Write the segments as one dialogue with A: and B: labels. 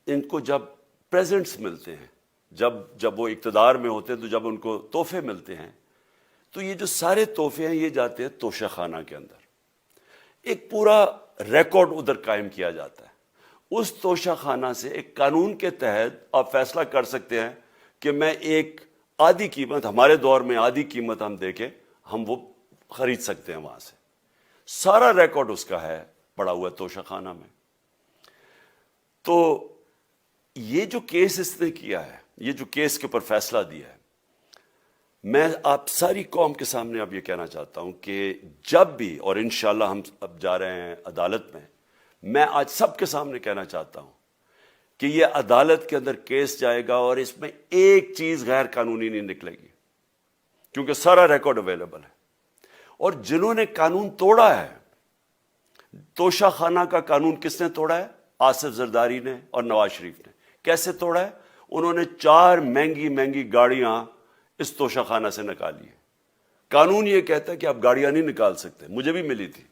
A: ان کو جب پریزنٹس ملتے ہیں، جب وہ اقتدار میں ہوتے ہیں، تو جب ان کو تحفے ملتے ہیں، تو یہ جو سارے تحفے ہیں یہ جاتے ہیں توشہ خانہ کے اندر. ایک پورا ریکارڈ ادھر قائم کیا جاتا ہے. اس توشہ خانہ سے ایک قانون کے تحت آپ فیصلہ کر سکتے ہیں کہ میں ایک آدھی قیمت، ہمارے دور میں آدھی قیمت ہم دے کے ہم وہ خرید سکتے ہیں وہاں سے. سارا ریکارڈ اس کا ہے پڑا ہوا ہے توشہ خانہ میں. تو یہ جو کیس اس نے کیا ہے، یہ جو کیس کے اوپر فیصلہ دیا ہے، میں آپ ساری قوم کے سامنے اب یہ کہنا چاہتا ہوں کہ جب بھی، اور انشاءاللہ ہم اب جا رہے ہیں عدالت میں آج سب کے سامنے کہنا چاہتا ہوں کہ یہ عدالت کے اندر کیس جائے گا اور اس میں ایک چیز غیر قانونی نہیں نکلے گی، کیونکہ سارا ریکارڈ اویلیبل ہے. اور جنہوں نے قانون توڑا ہے، توشہ خانہ کا قانون کس نے توڑا ہے؟ آصف زرداری نے اور نواز شریف نے. کیسے توڑا ہے؟ انہوں نے 4 مہنگی گاڑیاں اس توشہ خانہ سے نکالی ہیں. قانون یہ کہتا ہے کہ آپ گاڑیاں نہیں نکال سکتے، مجھے بھی ملی تھی.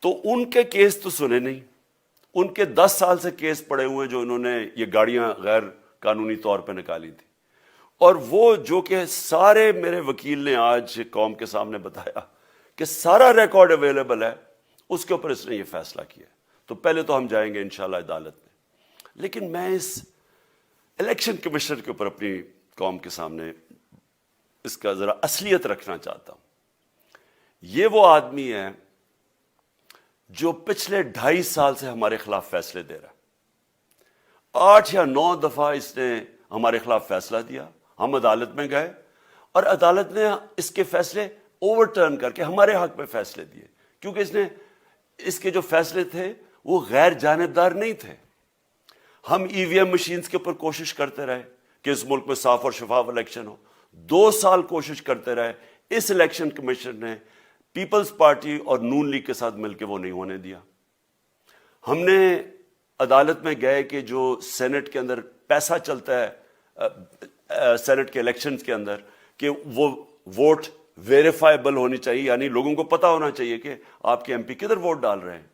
A: تو ان کے کیس تو سنے نہیں، ان کے 10 سال سے کیس پڑے ہوئے جو انہوں نے یہ گاڑیاں غیر قانونی طور پہ نکالی تھی. اور وہ جو کہ سارے میرے وکیل نے آج قوم کے سامنے بتایا کہ سارا ریکارڈ اویلیبل ہے، اس کے اوپر اس نے یہ فیصلہ کیا. تو پہلے تو ہم جائیں گے انشاءاللہ عدالت میں. لیکن میں اس الیکشن کمشنر کے اوپر اپنی قوم کے سامنے اس کا ذرا اصلیت رکھنا چاہتا ہوں. یہ وہ آدمی ہے جو پچھلے 2.5 سال سے ہمارے خلاف فیصلے دے رہا ہے. 8 یا 9 دفعہ اس نے ہمارے خلاف فیصلہ دیا. ہم عدالت میں گئے اور عدالت نے اس کے فیصلے اوور ٹرن کر کے ہمارے حق میں فیصلے دیے، کیونکہ اس کے جو فیصلے تھے وہ غیر جانبدار نہیں تھے. ہم ای وی ایم مشینز کے اوپر کوشش کرتے رہے کہ اس ملک میں صاف اور شفاف الیکشن ہو. 2 سال کوشش کرتے رہے. اس الیکشن کمیشن نے پیپلز پارٹی اور نون لیگ کے ساتھ مل کے وہ نہیں ہونے دیا. ہم نے عدالت میں گئے کہ جو سینٹ کے اندر پیسہ چلتا ہے، سینٹ کے الیکشنز کے اندر، کہ وہ ووٹ ویریفائبل ہونی چاہیے، یعنی لوگوں کو پتا ہونا چاہیے کہ آپ کے ایم پی کدھر ووٹ ڈال رہے ہیں.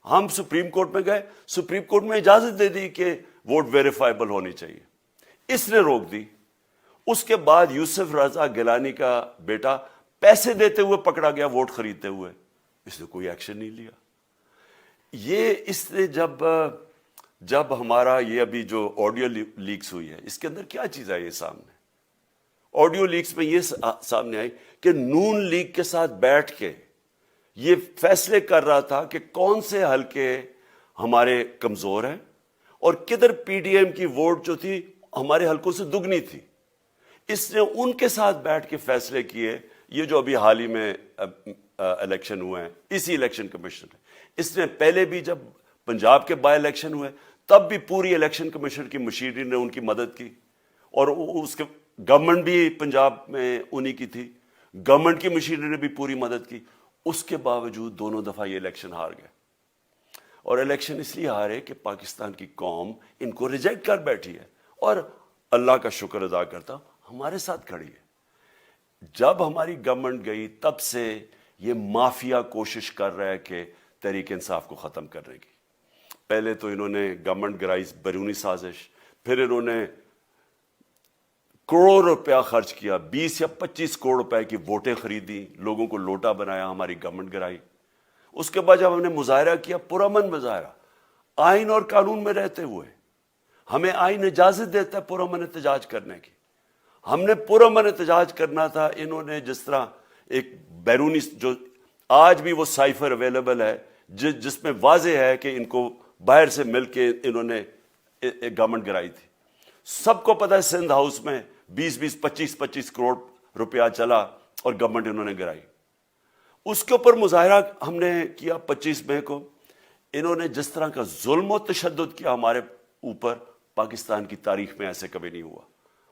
A: ہم سپریم کورٹ میں گئے، سپریم کورٹ میں اجازت دے دی کہ ووٹ ویریفائبل ہونی چاہیے. اس نے روک دی. اس کے بعد یوسف رضا گیلانی کا بیٹا پیسے دیتے ہوئے پکڑا گیا ووٹ خریدتے ہوئے. اس نے کوئی ایکشن نہیں لیا. یہ اس نے جب ہمارا یہ ابھی جو آڈیو لیکس ہوئی ہے، اس کے اندر کیا چیز آئی ہے سامنے؟ آڈیو لیکس میں یہ سامنے آئی کہ نون لیگ کے ساتھ بیٹھ کے یہ فیصلے کر رہا تھا کہ کون سے حلقے ہمارے کمزور ہیں اور کدھر پی ڈی ایم کی ووٹ جو تھی ہمارے حلقوں سے دگنی تھی. اس نے ان کے ساتھ بیٹھ کے فیصلے کیے. یہ جو ابھی حال ہی میں الیکشن ہوئے ہیں، اسی الیکشن کمیشن نے، اس نے پہلے بھی جب پنجاب کے بائی الیکشن ہوئے تب بھی پوری الیکشن کمیشن کی مشینری نے ان کی مدد کی، اور اس کے گورنمنٹ بھی پنجاب میں انہی کی تھی، گورنمنٹ کی مشینری نے بھی پوری مدد کی. اس کے باوجود دونوں دفعہ یہ الیکشن ہار گئے. اور الیکشن اس لیے ہارے کہ پاکستان کی قوم ان کو ریجیکٹ کر بیٹھی ہے. اور اللہ کا شکر ادا کرتا ہوں ہمارے ساتھ کھڑی ہے. جب ہماری گورنمنٹ گئی تب سے یہ مافیا کوشش کر رہا ہے کہ تحریک انصاف کو ختم کرنے کی. پہلے تو انہوں نے گورنمنٹ گرائی بیرونی سازش، پھر انہوں نے کروڑ روپیہ خرچ کیا، 20 یا 25 کروڑ روپے کی ووٹیں خریدی، لوگوں کو لوٹا بنایا، ہماری گورنمنٹ گرائی. اس کے بعد جب ہم نے مظاہرہ کیا، پرامن مظاہرہ، آئین اور قانون میں رہتے ہوئے، ہمیں آئین اجازت دیتا ہے پرامن احتجاج کرنے کی. ہم نے پرامن احتجاج کرنا تھا. انہوں نے جس طرح ایک بیرونی، جو آج بھی وہ سائفر اویلیبل ہے جس میں واضح ہے کہ ان کو باہر سے مل کے انہوں نے ایک گورنمنٹ گرائی تھی. سب کو پتہ ہے سندھ ہاؤس میں 20 25 کروڑ روپیہ چلا اور گورنمنٹ انہوں نے گرائی. اس کے اوپر مظاہرہ ہم نے کیا 25 مئی کو. انہوں نے جس طرح کا ظلم و تشدد کیا ہمارے اوپر، پاکستان کی تاریخ میں ایسے کبھی نہیں ہوا.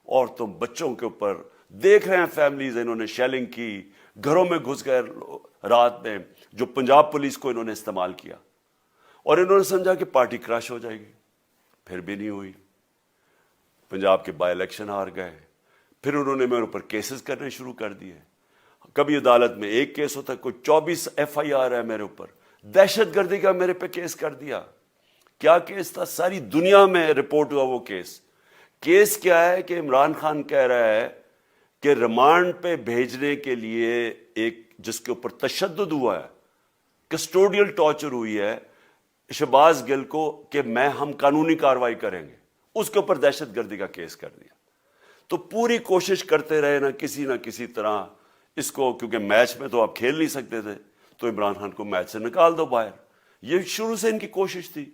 A: عورتوں بچوں کے اوپر دیکھ رہے ہیں فیملیز، انہوں نے شیلنگ کی، گھروں میں گھس گئے رات میں، جو پنجاب پولیس کو انہوں نے استعمال کیا. اور انہوں نے سمجھا کہ پارٹی کراش ہو جائے گی، پھر بھی نہیں ہوئی. پنجاب کے بائی الیکشن ہار گئے. پھر انہوں نے میرے اوپر کیسز کرنے شروع کر دیے. کبھی عدالت میں ایک کیس ہوتا ہے، کوئی 24 ایف آئی آر ہے میرے اوپر، دہشت گردی کا میرے پہ کیس کر دیا. کیا کیس تھا؟ ساری دنیا میں رپورٹ ہوا وہ کیس کیا ہے کہ عمران خان کہہ رہا ہے کہ ریمانڈ پہ بھیجنے کے لیے ایک جس کے اوپر تشدد ہوا ہے، کسٹوڈیل ٹارچر ہوئی ہے شہباز گل کو، کہ ہم قانونی کارروائی کریں گے، اس کے اوپر دہشت گردی کا کیس کر دیا. تو پوری کوشش کرتے رہے نہ کسی طرح اس کو، کیونکہ میچ میں تو آپ کھیل نہیں سکتے تھے، تو عمران خان کو میچ سے نکال دو باہر. یہ شروع سے ان کی کوشش تھی.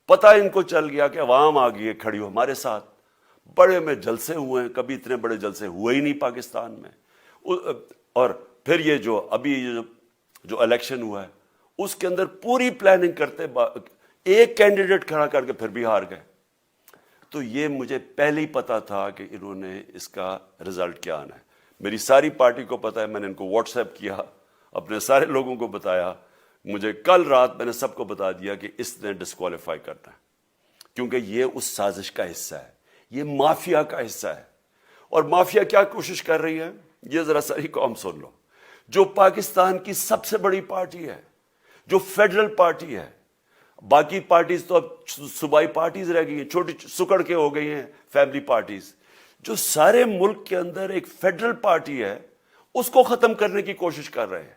A: پتہ ان کو چل گیا کہ عوام آ گئی ہے کھڑی ہو ہمارے ساتھ. بڑے میں جلسے ہوئے ہیں، کبھی اتنے بڑے جلسے ہوئے ہی نہیں پاکستان میں. اور پھر یہ ابھی جو الیکشن ہوا ہے اس کے اندر پوری پلاننگ کرتے ایک کینڈیڈیٹ کھڑا کر کے پھر بھی ہار گئے. تو یہ مجھے پہلے ہی پتا تھا کہ انہوں نے اس کا رزلٹ کیا آنا ہے. میری ساری پارٹی کو پتا ہے، میں نے ان کو واٹس ایپ کیا، اپنے سارے لوگوں کو بتایا. مجھے کل رات میں نے سب کو بتا دیا کہ اس نے ڈسکوالیفائی کرنا ہے، کیونکہ یہ اس سازش کا حصہ ہے، یہ مافیا کا حصہ ہے. اور مافیا کیا کوشش کر رہی ہے، یہ ذرا ساری قوم سن لو. جو پاکستان کی سب سے بڑی پارٹی ہے، جو فیڈرل پارٹی ہے، باقی پارٹیز تو اب صوبائی پارٹیز رہ گئی ہیں، چھوٹی سکڑ کے ہو گئی ہیں فیملی پارٹیز. جو سارے ملک کے اندر ایک فیڈرل پارٹی ہے، اس کو ختم کرنے کی کوشش کر رہے ہیں.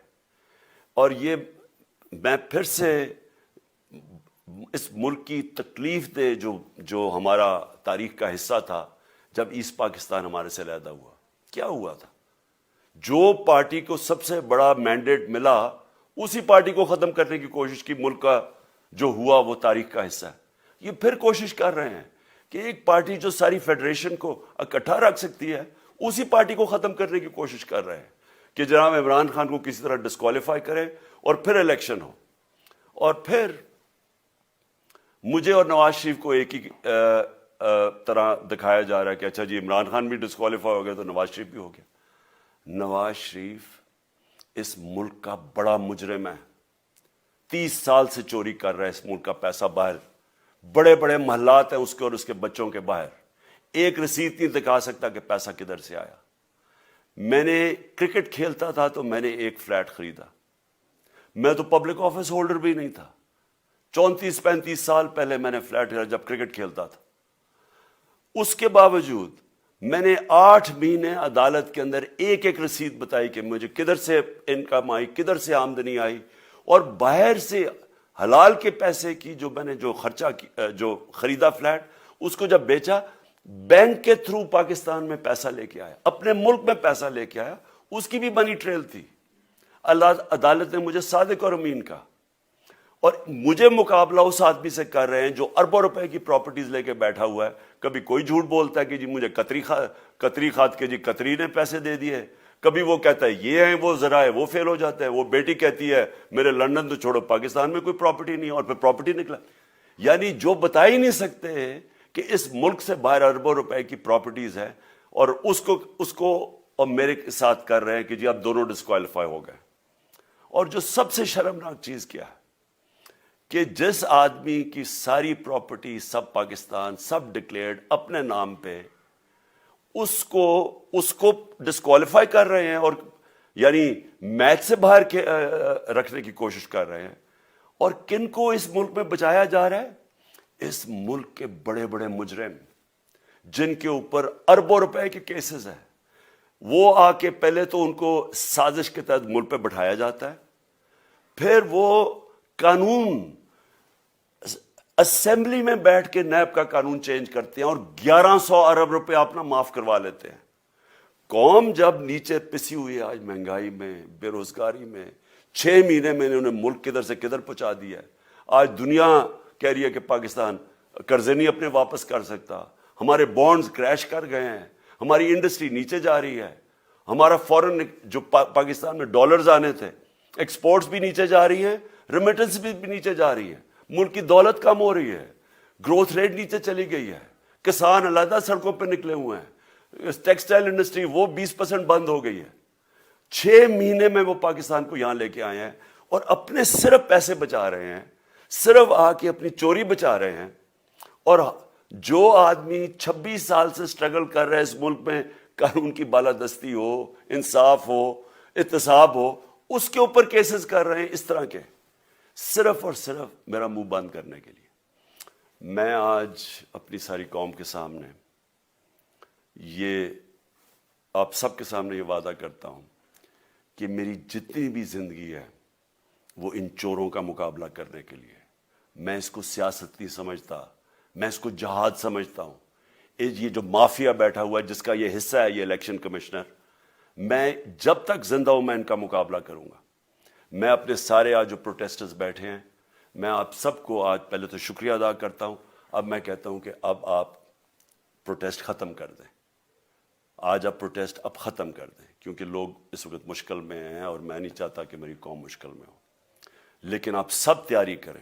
A: اور یہ میں پھر سے اس ملک کی تکلیف دے جو ہمارا تاریخ کا حصہ تھا، جب ایسٹ پاکستان ہمارے سے علیحدہ ہوا، کیا ہوا تھا؟ جو پارٹی کو سب سے بڑا مینڈیٹ ملا، اسی پارٹی کو ختم کرنے کی کوشش کی. ملک کا جو ہوا وہ تاریخ کا حصہ ہے. یہ پھر کوشش کر رہے ہیں کہ ایک پارٹی جو ساری فیڈریشن کو اکٹھا رکھ سکتی ہے، اسی پارٹی کو ختم کرنے کی کوشش کر رہے ہیں کہ جناب عمران خان کو کسی طرح ڈسکوالیفائی کرے اور پھر الیکشن ہو. اور پھر مجھے اور نواز شریف کو ایک ہی طرح دکھایا جا رہا ہے کہ اچھا جی عمران خان بھی ڈسکوالیفائی ہو گیا تو نواز شریف بھی ہو گیا. نواز شریف اس ملک کا بڑا مجرم ہے. 30 سال سے چوری کر رہا ہے اس ملک کا پیسہ باہر. بڑے بڑے محلات ہیں اس کے اور اس کے بچوں کے باہر. ایک رسید نہیں دکھا سکتا کہ پیسہ کدھر سے آیا. میں نے کرکٹ کھیلتا تھا تو میں نے ایک فلیٹ خریدا. میں تو پبلک آفس ہولڈر بھی نہیں تھا. 34-35 سال پہلے میں نے فلیٹ خریدا جب کرکٹ کھیلتا تھا. اس کے باوجود میں نے 8 مہینے عدالت کے اندر ایک رسید بتائی کہ مجھے کدھر سے انکم آئی، کدھر سے آمدنی آئی. اور باہر سے حلال کے پیسے کی جو میں نے جو خریدا فلیٹ، اس کو جب بیچا، بینک کے تھرو پاکستان میں پیسہ لے کے آیا، اپنے ملک میں پیسہ لے کے آیا. اس کی بھی منی ٹریل تھی. عدالت نے مجھے صادق اور امین کہا. اور مجھے مقابلہ اس آدمی سے کر رہے ہیں جو اربوں روپے کی پراپرٹیز لے کے بیٹھا ہوا ہے. کبھی کوئی جھوٹ بولتا ہے کہ جی مجھے قطری کھاد کے جی قطری نے پیسے دے دیے. کبھی وہ کہتا ہے یہ ہیں وہ ذرائع، وہ فیل ہو جاتے ہیں. وہ بیٹی کہتی ہے میرے لندن تو چھوڑو پاکستان میں کوئی پراپرٹی نہیں، اور پھر پراپرٹی نکلا. یعنی جو بتا ہی نہیں سکتے کہ اس ملک سے باہر اربوں روپے کی پراپرٹیز ہیں، اور اس کو اور میرے ساتھ کر رہے ہیں کہ جی اب دونوں ڈسکوالیفائی ہو گئے. اور جو سب سے شرمناک چیز کیا ہے کہ جس آدمی کی ساری پراپرٹی سب پاکستان سب ڈکلیئرڈ اپنے نام پہ، اس کو ڈسکوالیفائی کر رہے ہیں، اور یعنی میچ سے باہر رکھنے کی کوشش کر رہے ہیں. اور کن کو اس ملک میں بچایا جا رہا ہے؟ اس ملک کے بڑے بڑے مجرم جن کے اوپر اربوں روپے کے کیسز ہیں. وہ آ کے پہلے تو ان کو سازش کے تحت ملک پہ بٹھایا جاتا ہے، پھر وہ قانون اسمبلی میں بیٹھ کے نیب کا قانون چینج کرتے ہیں اور 1100 ارب روپے اپنا معاف کروا لیتے ہیں. قوم جب نیچے پسی ہوئی ہے آج مہنگائی میں، بے روزگاری میں، 6 مہینے میں انہوں نے ملک کدھر سے کدھر پہنچا دیا ہے. آج دنیا کہہ رہی ہے کہ پاکستان قرضے نہیں اپنے واپس کر سکتا. ہمارے بانڈز کریش کر گئے ہیں، ہماری انڈسٹری نیچے جا رہی ہے، ہمارا فورن جو پاکستان میں ڈالرز آنے تھے، ایکسپورٹس بھی نیچے جا رہی ہیں، ریمیٹنس بھی نیچے جا رہی ہے، ملک کی دولت کم ہو رہی ہے، گروتھ ریٹ نیچے چلی گئی ہے، کسان علیحدہ سڑکوں پہ نکلے ہوئے ہیں، ٹیکسٹائل انڈسٹری وہ 20% بند ہو گئی ہے. 6 مہینے میں وہ پاکستان کو یہاں لے کے آئے ہیں اور اپنے صرف پیسے بچا رہے ہیں، صرف آ کے اپنی چوری بچا رہے ہیں. اور جو آدمی 26 سال سے سٹرگل کر رہا ہے اس ملک میں، قانون کی بالادستی ہو، انصاف ہو، احتساب ہو، اس کے اوپر کیسز کر رہے ہیں اس طرح کے، صرف اور صرف میرا منہ بند کرنے کے لیے. میں آج اپنی ساری قوم کے سامنے یہ آپ سب کے سامنے یہ وعدہ کرتا ہوں کہ میری جتنی بھی زندگی ہے وہ ان چوروں کا مقابلہ کرنے کے لیے. میں اس کو سیاست نہیں سمجھتا, میں اس کو جہاد سمجھتا ہوں. یہ جو مافیا بیٹھا ہوا ہے جس کا یہ حصہ ہے یہ الیکشن کمشنر, میں جب تک زندہ ہوں میں ان کا مقابلہ کروں گا. میں اپنے سارے آج جو پروٹیسٹرز بیٹھے ہیں, میں آپ سب کو آج پہلے تو شکریہ ادا کرتا ہوں. اب میں کہتا ہوں کہ اب آپ پروٹیسٹ ختم کر دیں. آج آپ پروٹیسٹ اب ختم کر دیں, کیونکہ لوگ اس وقت مشکل میں ہیں اور میں نہیں چاہتا کہ میری قوم مشکل میں ہو. لیکن آپ سب تیاری کریں.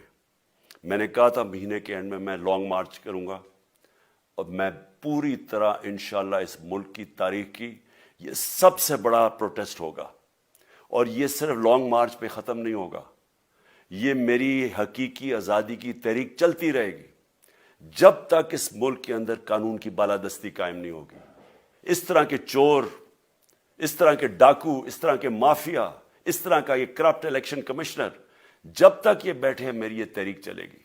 A: میں نے کہا تھا مہینے کے اینڈ میں لانگ مارچ کروں گا, اور میں پوری طرح انشاءاللہ اس ملک کی تاریخ کی یہ سب سے بڑا پروٹیسٹ ہوگا. اور یہ صرف لانگ مارچ پہ ختم نہیں ہوگا, یہ میری حقیقی آزادی کی تحریک چلتی رہے گی جب تک اس ملک کے اندر قانون کی بالادستی قائم نہیں ہوگی. اس طرح کے چور, اس طرح کے ڈاکو, اس طرح کے مافیا, اس طرح کا یہ کرپٹ الیکشن کمشنر جب تک یہ بیٹھے ہیں میری یہ تحریک چلے گی.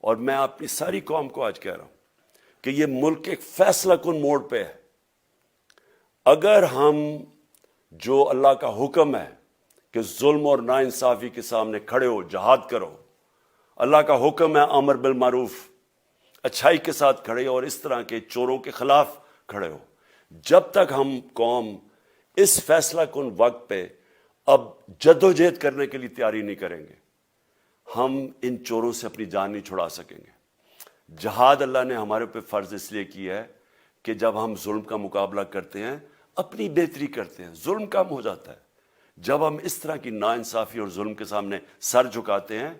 A: اور میں اپنی ساری قوم کو آج کہہ رہا ہوں کہ یہ ملک ایک فیصلہ کن موڑ پہ ہے. اگر ہم جو اللہ کا حکم ہے کہ ظلم اور ناانصافی کے سامنے کھڑے ہو, جہاد کرو, اللہ کا حکم ہے امر بالمعروف, اچھائی کے ساتھ کھڑے ہو اور اس طرح کے چوروں کے خلاف کھڑے ہو. جب تک ہم قوم اس فیصلہ کن وقت پہ اب جدوجہد کرنے کے لیے تیاری نہیں کریں گے, ہم ان چوروں سے اپنی جان نہیں چھڑا سکیں گے. جہاد اللہ نے ہمارے پہ فرض اس لیے کیا ہے کہ جب ہم ظلم کا مقابلہ کرتے ہیں اپنی بہتری کرتے ہیں, ظلم کم ہو جاتا ہے. جب ہم اس طرح کی ناانصافی اور ظلم کے سامنے سر جھکاتے ہیں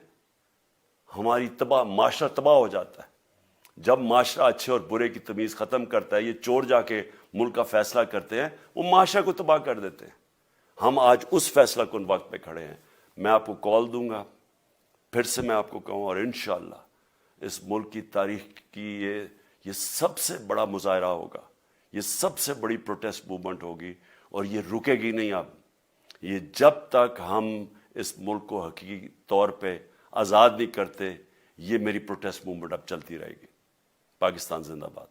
A: ہماری معاشرہ تباہ ہو جاتا ہے. جب معاشرہ اچھے اور برے کی تمیز ختم کرتا ہے, یہ چور جا کے ملک کا فیصلہ کرتے ہیں, وہ معاشرہ کو تباہ کر دیتے ہیں. ہم آج اس فیصلہ کن وقت پہ کھڑے ہیں. میں آپ کو کال دوں گا, پھر سے میں آپ کو کہوں, اور انشاءاللہ اس ملک کی تاریخ کی یہ سب سے بڑا مظاہرہ ہوگا, یہ سب سے بڑی پروٹیسٹ موومنٹ ہوگی, اور یہ رکے گی نہیں. اب یہ جب تک ہم اس ملک کو حقیقی طور پہ آزاد نہیں کرتے, یہ میری پروٹیسٹ موومنٹ اب چلتی رہے گی. پاکستان زندہ باد.